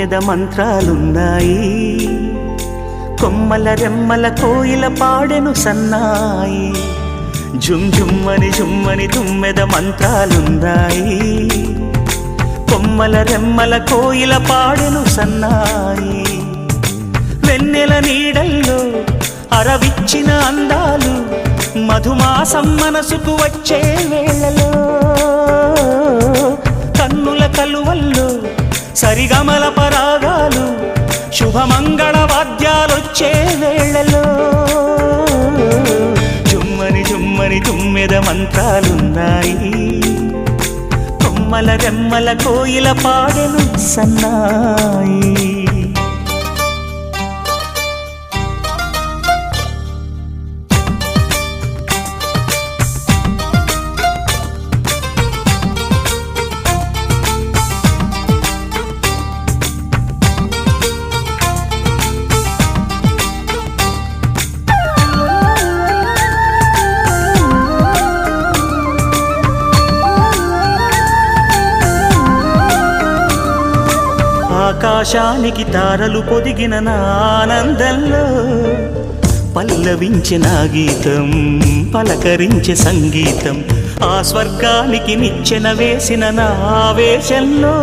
తుమ్మెద మంత్రాలున్నాయి, కొమ్మల రెమ్మల కోయిల పాడెను సన్నాయి. జుమ్ జుమ్మని తుమ్మెద మంత్రాలున్నాయి, కొమ్మల రెమ్మల కోయిల పాడెను సన్నాయి. వెన్నెల నీడల్లో అరవిచ్చిన అందాలు, మధుమాసం మనసుకు వచ్చే వేళలో, కన్నుల కలువల్లో సరిగమల పరాగాలు, శుభమంగళ వాద్యాలొచ్చే వేళలో. జుమ్మని తుమ్మెద మంత్రాలున్నాయి, కొమ్మల రెమ్మల కోయిల పాడెను సన్నాయి. ఆకాశానికి తారలు పొదిగిన నా ఆనందంలో, పల్లవించే నా గీతం పలకరించే సంగీతం. ఆ స్వర్గానికి నిచ్చెన వేసిన నా ఆవేశంలో,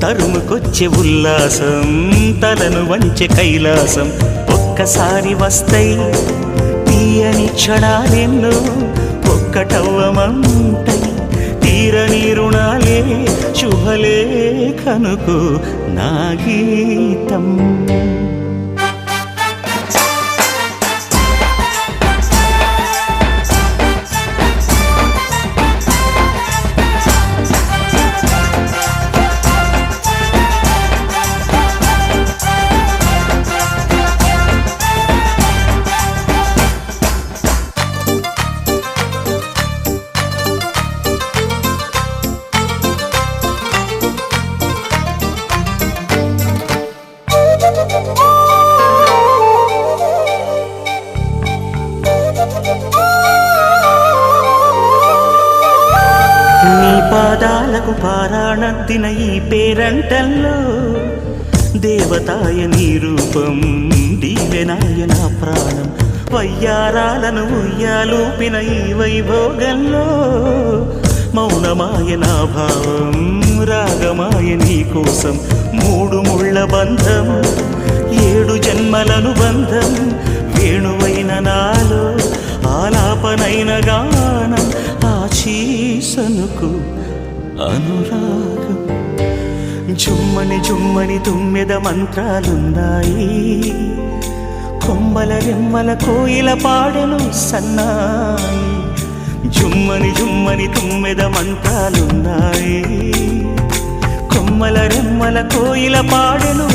తరుముకొచ్చే ఉల్లాసం తలను వంచే కైలాసం. ఒక్కసారి వస్తాయి తీయని క్షణాలెన్నో, ఒక్కటవ్వమంటాయి తీరని రుణాలే. శుభలేఖనుకు నా గీతం. నీ పాదాలకు పారాణద్దిన ఈ పేరంటల్లో, దేవతాయ నీ రూపం దీవెనాయ నా ప్రాణం. వయ్యారాలను ఉయ్యాలూపిన ఈ వైభోగంలో, మౌనమాయ నా భావం రాగమాయ నీ కోసం. మూడు ముళ్ళ బంధం 7 జన్మలను బంధం, వేణువైన నాలో ఆలాపనైన గానం. ఆశీసనుకు అనురాగం. జుమ్మని తుమ్మెద మంత్రాలున్నాయి, కొమ్మల రెమ్మల కోయిల పాడెను సన్నాయి. జుమ్మని తుమ్మెద మంత్రాలున్నాయి, కొమ్మల రెమ్మల కోయిల పాడెను.